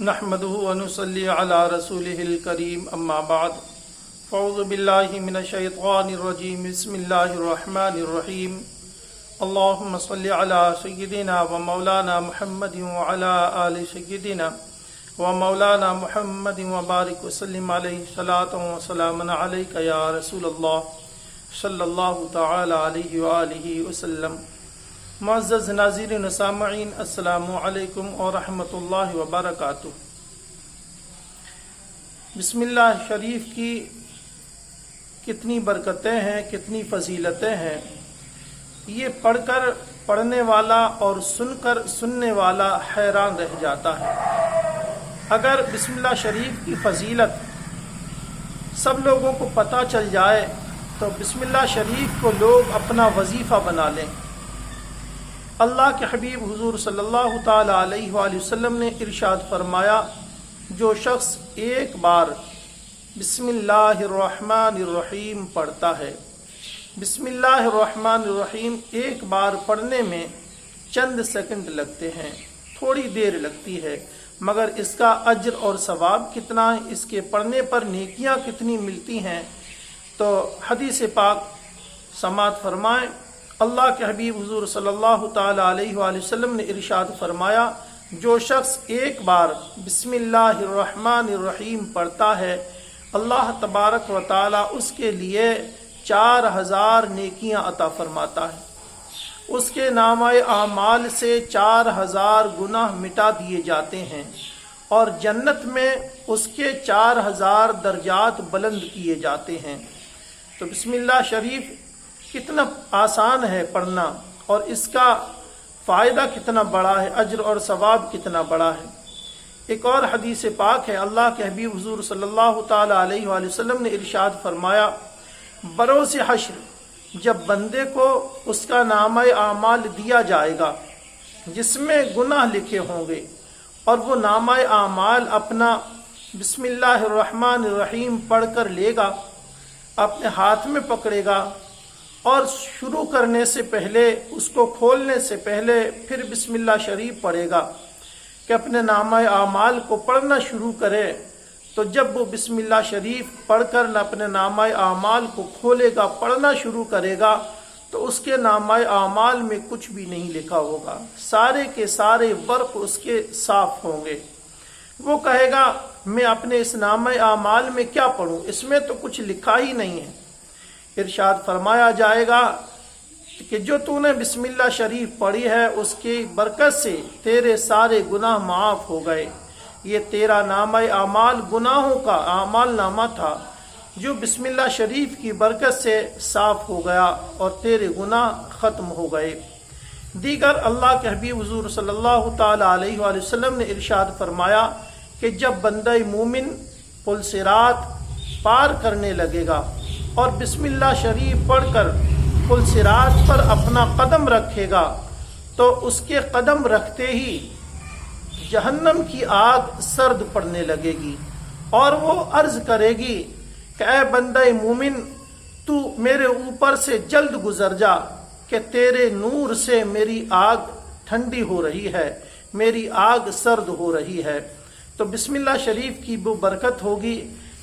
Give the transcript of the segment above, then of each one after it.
نحمده ونصلي على رسوله الكريم اما بعد فاعوذ بالله من الشيطان الرجيم بسم الله الرحمن الرحيم اللهم صل على سيدنا ومولانا محمد وعلى آل سيدنا ومولانا محمد وبارك وسلم عليه صلاة وسلاما عليك يا رسول الله صلی اللہ تعالی علیہ وآلہ وسلم۔ معزز ناظرین و سامعین، السلام علیکم ورحمۃ اللہ وبرکاتہ۔ بسم اللہ شریف کی کتنی برکتیں ہیں، کتنی فضیلتیں ہیں، یہ پڑھ کر پڑھنے والا اور سن کر سننے والا حیران رہ جاتا ہے۔ اگر بسم اللہ شریف کی فضیلت سب لوگوں کو پتہ چل جائے تو بسم اللہ شریف کو لوگ اپنا وظیفہ بنا لیں۔ اللہ کے حبیب حضور صلی اللہ تعالی علیہ وآلہ وسلم نے ارشاد فرمایا، جو شخص ایک بار بسم اللہ الرحمن الرحیم پڑھتا ہے، بسم اللہ الرحمن الرحیم ایک بار پڑھنے میں چند سیکنڈ لگتے ہیں، تھوڑی دیر لگتی ہے، مگر اس کا اجر اور ثواب کتنا ہے، اس کے پڑھنے پر نیکیاں کتنی ملتی ہیں۔ تو حدیث پاک سماعت فرمائیں، اللہ کے حبیب حضور صلی اللہ تعالی علیہ وآلہ وسلم نے ارشاد فرمایا، جو شخص ایک بار بسم اللہ الرحمن الرحیم پڑھتا ہے، اللہ تبارک و تعالی اس کے لیے 4000 نیکیاں عطا فرماتا ہے، اس کے نامہ اعمال سے 4000 گناہ مٹا دیے جاتے ہیں، اور جنت میں اس کے 4000 درجات بلند کیے جاتے ہیں۔ تو بسم اللہ شریف کتنا آسان ہے پڑھنا، اور اس کا فائدہ کتنا بڑا ہے، اجر اور ثواب کتنا بڑا ہے۔ ایک اور حدیث پاک ہے، اللہ کے حبیب حضور صلی اللہ تعالی علیہ وآلہ وسلم نے ارشاد فرمایا، بروز حشر جب بندے کو اس کا نامہ اعمال دیا جائے گا جس میں گناہ لکھے ہوں گے، اور وہ نامہ اعمال اپنا بسم اللہ الرحمن الرحیم پڑھ کر لے گا، اپنے ہاتھ میں پکڑے گا، اور شروع کرنے سے پہلے، اس کو کھولنے سے پہلے پھر بسم اللہ شریف پڑھے گا کہ اپنے نامہ اعمال کو پڑھنا شروع کرے، تو جب وہ بسم اللہ شریف پڑھ کر اپنے نامہ اعمال کو کھولے گا، پڑھنا شروع کرے گا، تو اس کے نامہ اعمال میں کچھ بھی نہیں لکھا ہوگا، سارے کے سارے ورق اس کے صاف ہوں گے۔ وہ کہے گا، میں اپنے اس نامہ اعمال میں کیا پڑھوں، اس میں تو کچھ لکھا ہی نہیں ہے۔ ارشاد فرمایا جائے گا کہ جو تو نے بسم اللہ شریف پڑھی ہے، اس کی برکت سے تیرے سارے گناہ معاف ہو گئے۔ یہ تیرا نامہ اعمال گناہوں کا اعمال نامہ تھا، جو بسم اللہ شریف کی برکت سے صاف ہو گیا اور تیرے گناہ ختم ہو گئے۔ دیگر اللہ کے حبیب حضور صلی اللہ تعالی علیہ وآلہ وسلم نے ارشاد فرمایا کہ جب بندہ مومن پل صراط پار کرنے لگے گا اور بسم اللہ شریف پڑھ کر پل صراط پر اپنا قدم رکھے گا، تو اس کے قدم رکھتے ہی جہنم کی آگ سرد پڑنے لگے گی، اور وہ عرض کرے گی کہ اے بندہ مومن، تو میرے اوپر سے جلد گزر جا کہ تیرے نور سے میری آگ ٹھنڈی ہو رہی ہے، میری آگ سرد ہو رہی ہے۔ تو بسم اللہ شریف کی وہ برکت ہوگی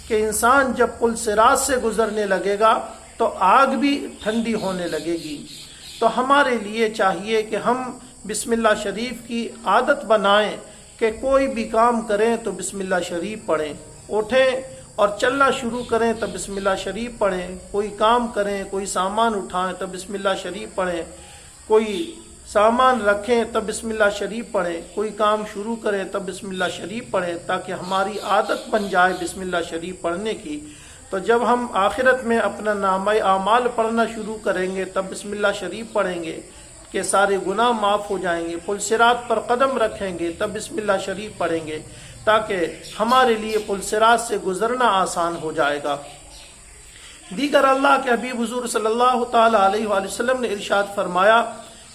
کہ انسان جب پل صراط سے گزرنے لگے گا تو آگ بھی ٹھنڈی ہونے لگے گی۔ تو ہمارے لیے چاہیے کہ ہم بسم اللہ شریف کی عادت بنائیں کہ کوئی بھی کام کریں تو بسم اللہ شریف پڑھیں، اٹھیں اور چلنا شروع کریں تو بسم اللہ شریف پڑھیں، کوئی کام کریں، کوئی سامان اٹھائیں تو بسم اللہ شریف پڑھیں، کوئی سامان رکھیں تب بسم اللہ شریف پڑھیں، کوئی کام شروع کریں تب بسم اللہ شریف پڑھیں، تاکہ ہماری عادت بن جائے بسم اللہ شریف پڑھنے کی۔ تو جب ہم آخرت میں اپنا نامہ اعمال پڑھنا شروع کریں گے تب بسم اللہ شریف پڑھیں گے کہ سارے گناہ معاف ہو جائیں گے، پل صراط پر قدم رکھیں گے تب بسم اللہ شریف پڑھیں گے، تاکہ ہمارے لیے پل صراط سے گزرنا آسان ہو جائے گا۔ دیگر اللہ کے حبیب حضور صلی اللہ تعالی علیہ وآلہ وسلم نے ارشاد فرمایا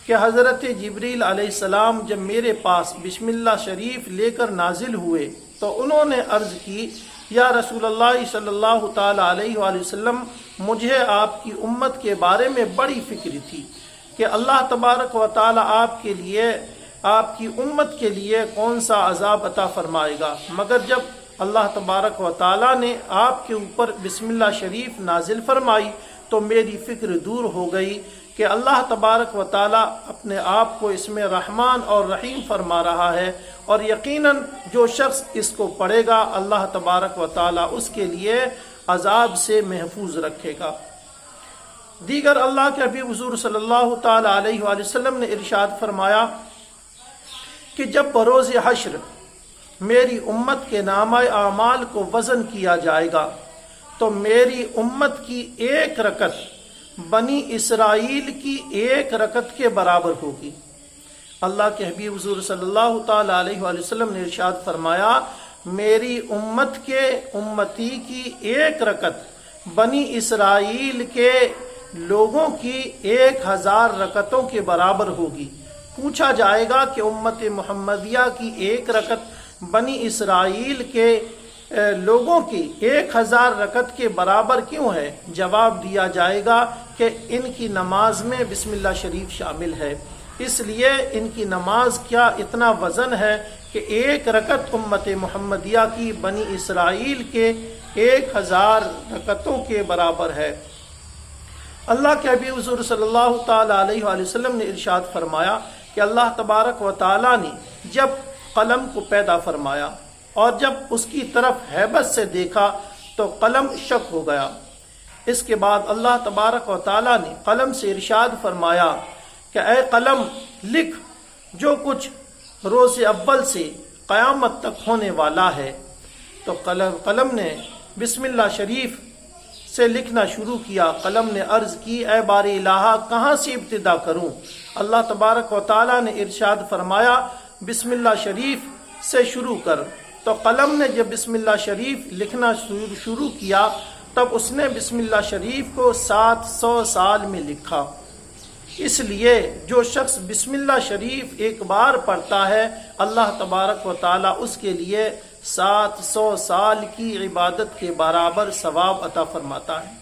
کہ حضرت جبریل علیہ السلام جب میرے پاس بسم اللہ شریف لے کر نازل ہوئے تو انہوں نے عرض کی، یا رسول اللہ صلی اللہ تعالی علیہ وآلہ وسلم، مجھے آپ کی امت کے بارے میں بڑی فکر تھی کہ اللہ تبارک و تعالی آپ کے لیے آپ کی امت کے لیے کون سا عذاب عطا فرمائے گا، مگر جب اللہ تبارک و تعالیٰ نے آپ کے اوپر بسم اللہ شریف نازل فرمائی تو میری فکر دور ہو گئی کہ اللہ تبارک و تعالیٰ اپنے آپ کو اس میں رحمان اور رحیم فرما رہا ہے، اور یقیناً جو شخص اس کو پڑھے گا اللہ تبارک و تعالیٰ اس کے لیے عذاب سے محفوظ رکھے گا۔ دیگر اللہ کے حبیب حضور صلی اللہ تعالیٰ علیہ وآلہ وسلم نے ارشاد فرمایا کہ جب بروز حشر میری امت کے نامہ اعمال کو وزن کیا جائے گا تو میری امت کی ایک رکعت بنی اسرائیل کی ایک رکعت کے برابر ہوگی۔ اللہ کے حبیب حضور صلی اللہ تعالیٰ علیہ وآلہ وسلم نے ارشاد فرمایا میری امت کے امتی کی ایک رکعت بنی اسرائیل کے لوگوں کی 1000 رکعتوں کے برابر ہوگی۔ پوچھا جائے گا کہ امت محمدیہ کی ایک رکعت بنی اسرائیل کے لوگوں کی 1000 رکعت کے برابر کیوں ہے؟ جواب دیا جائے گا کہ ان کی نماز میں بسم اللہ شریف شامل ہے، اس لیے ان کی نماز کیا اتنا وزن ہے کہ ایک رکعت امت محمدیہ کی بنی اسرائیل کے 1000 رکعتوں کے برابر ہے۔ اللہ کے حبیب حضور صلی اللہ تعالیٰ علیہ وآلہ وسلم نے ارشاد فرمایا کہ اللہ تبارک و تعالیٰ نے جب قلم کو پیدا فرمایا اور جب اس کی طرف ہیبت سے دیکھا تو قلم شک ہو گیا۔ اس کے بعد اللہ تبارک و تعالیٰ نے قلم سے ارشاد فرمایا کہ اے قلم لکھ جو کچھ روز اول سے قیامت تک ہونے والا ہے۔ تو قلم نے بسم اللہ شریف سے لکھنا شروع کیا۔ قلم نے عرض کی اے باری الہ کہاں سے ابتدا کروں؟ اللہ تبارک و تعالیٰ نے ارشاد فرمایا بسم اللہ شریف سے شروع کر۔ تو قلم نے جب بسم اللہ شریف لکھنا شروع کیا تب اس نے بسم اللہ شریف کو 700 سال میں لکھا۔ اس لیے جو شخص بسم اللہ شریف ایک بار پڑھتا ہے اللہ تبارک و تعالیٰ اس کے لیے 700 سال کی عبادت کے برابر ثواب عطا فرماتا ہے۔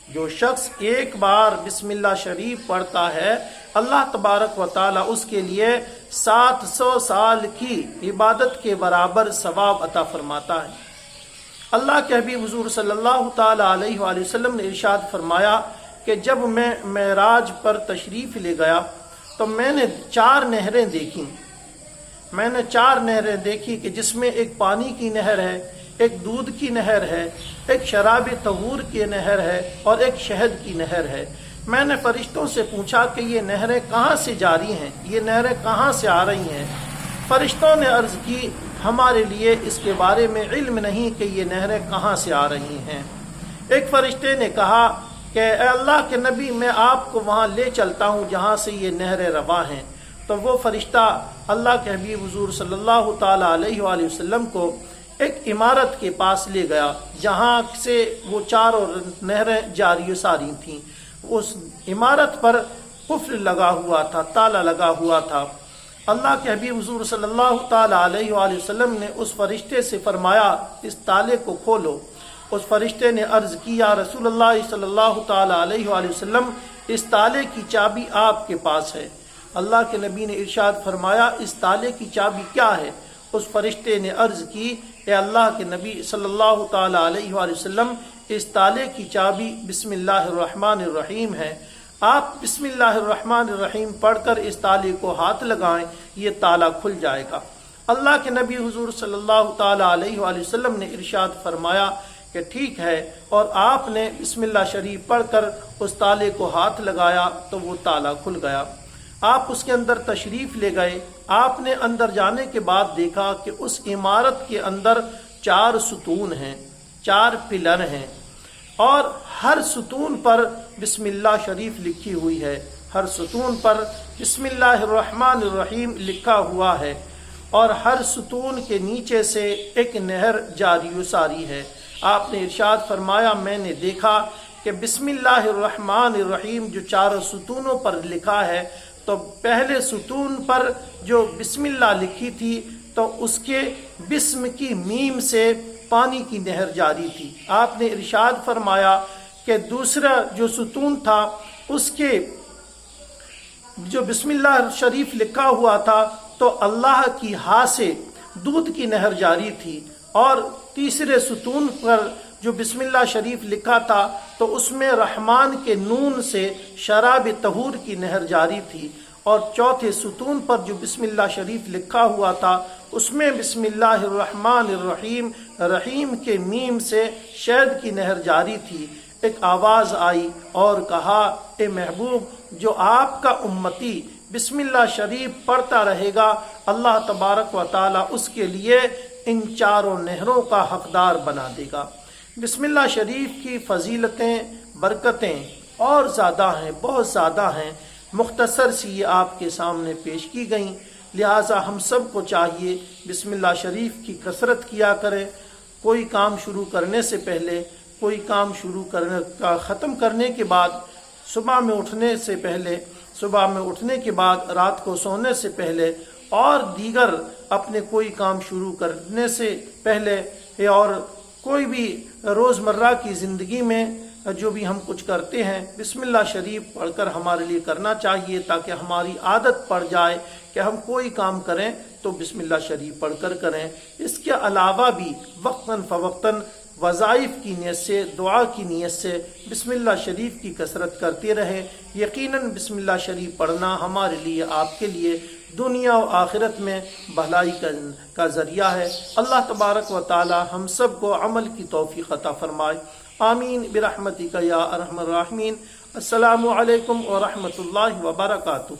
جو شخص ایک بار بسم اللہ شریف پڑھتا ہے اللہ تبارک و تعالیٰ اس کے لیے 700 سال کی عبادت کے برابر ثواب عطا فرماتا ہے۔ اللہ کے حبیب حضور صلی اللہ تعالیٰ علیہ وآلہ وسلم نے ارشاد فرمایا کہ جب میں معراج پر تشریف لے گیا تو میں نے 4 نہریں دیکھیں۔ میں نے 4 نہریں دیکھی کہ جس میں ایک پانی کی نہر ہے، ایک دودھ کی نہر ہے، ایک شراب طہور کی نہر ہے اور ایک شہد کی نہر ہے۔ میں نے فرشتوں سے پوچھا کہ یہ نہریں کہاں سے جاری ہیں، یہ نہریں کہاں سے آ رہی ہیں؟ فرشتوں نے عرض کی ہمارے لیے اس کے بارے میں علم نہیں کہ یہ نہریں کہاں سے آ رہی ہیں۔ ایک فرشتے نے کہا کہ اے اللہ کے نبی میں آپ کو وہاں لے چلتا ہوں جہاں سے یہ نہریں رواں ہیں۔ تو وہ فرشتہ اللہ کے حبیب حضور صلی اللہ تعالیٰ علیہ وآلہ وسلم کو ایک عمارت کے پاس لے گیا جہاں سے وہ 4 نہریں جاری و ساری تھیں۔ اس عمارت پر قفل لگا ہوا تھا، تالا لگا ہوا تھا۔ اللہ کے حبیب حضور صلی اللہ تعالیٰ علیہ وآلہ وسلم نے اس فرشتے سے فرمایا اس تالے کو کھولو۔ اس فرشتے نے عرض کی یا رسول اللہ صلی اللہ تعالیٰ علیہ وآلہ وسلم اس تالے کی چابی آپ کے پاس ہے۔ اللہ کے نبی نے ارشاد فرمایا اس تالے کی چابی کیا ہے؟ اس فرشتے نے عرض کی اے اللہ کے نبی صلی اللہ تعالیٰ علیہ وآلہ وسلم اس تالے کی چابی بسم اللہ الرحمن الرحیم ہے۔ آپ بسم اللہ الرحمن الرحیم پڑھ کر اس تالے کو ہاتھ لگائیں، یہ تالا کھل جائے گا۔ اللہ کے نبی حضور صلی اللہ تعالیٰ علیہ وآلہ وسلم نے ارشاد فرمایا کہ ٹھیک ہے، اور آپ نے بسم اللہ شریف پڑھ کر اس تالے کو ہاتھ لگایا تو وہ تالا کھل گیا۔ آپ اس کے اندر تشریف لے گئے۔ آپ نے اندر جانے کے بعد دیکھا کہ اس عمارت کے اندر 4 ستون ہیں، 4 پلر ہیں، اور ہر ستون پر بسم اللہ شریف لکھی ہوئی ہے۔ ہر ستون پر بسم اللہ الرحمن الرحیم لکھا ہوا ہے، اور ہر ستون کے نیچے سے ایک نہر جاری و ساری ہے۔ آپ نے ارشاد فرمایا میں نے دیکھا کہ بسم اللہ الرحمن الرحیم جو 4 ستونوں پر لکھا ہے تو پہلے ستون پر جو بسم اللہ لکھی تھی تو اس کے بسم کی میم سے پانی کی نہر جاری تھی۔ آپ نے ارشاد فرمایا کہ دوسرا جو ستون تھا اس کے جو بسم اللہ شریف لکھا ہوا تھا تو اللہ کی ہا سے دودھ کی نہر جاری تھی، اور تیسرے ستون پر جو بسم اللہ شریف لکھا تھا تو اس میں رحمان کے نون سے شراب طہور کی نہر جاری تھی، اور چوتھے ستون پر جو بسم اللہ شریف لکھا ہوا تھا اس میں بسم اللہ الرحمن الرحیم، رحیم کے میم سے شہد کی نہر جاری تھی۔ ایک آواز آئی اور کہا، اے محبوب، جو آپ کا امتی بسم اللہ شریف پڑھتا رہے گا اللہ تبارک و تعالی اس کے لیے ان چاروں نہروں کا حقدار بنا دے گا۔ بسم اللہ شریف کی فضیلتیں، برکتیں اور زیادہ ہیں، بہت زیادہ ہیں، مختصر سی یہ آپ کے سامنے پیش کی گئیں، لہٰذا ہم سب کو چاہیے بسم اللہ شریف کی کثرت کیا کریں۔ کوئی کام شروع کرنے سے پہلے، کوئی کام شروع کرنے کا ختم کرنے کے بعد، صبح میں اٹھنے سے پہلے، صبح میں اٹھنے کے بعد، رات کو سونے سے پہلے، اور دیگر اپنے کوئی کام شروع کرنے سے پہلے، اور کوئی بھی روزمرہ کی زندگی میں جو بھی ہم کچھ کرتے ہیں بسم اللہ شریف پڑھ کر ہمارے لیے کرنا چاہیے، تاکہ ہماری عادت پڑ جائے کہ ہم کوئی کام کریں تو بسم اللہ شریف پڑھ کر کریں۔ اس کے علاوہ بھی وقتاً فوقتاً وظائف کی نیت سے، دعا کی نیت سے بسم اللہ شریف کی کثرت کرتے رہیں۔ یقیناً بسم اللہ شریف پڑھنا ہمارے لیے، آپ کے لیے دنیا و آخرت میں بھلائی کا ذریعہ ہے۔ اللہ تبارک و تعالی ہم سب کو عمل کی توفیق عطا فرمائے، آمین برحمتک یا ارحم الراحمین۔ السلام علیکم ورحمۃ اللہ وبرکاتہ۔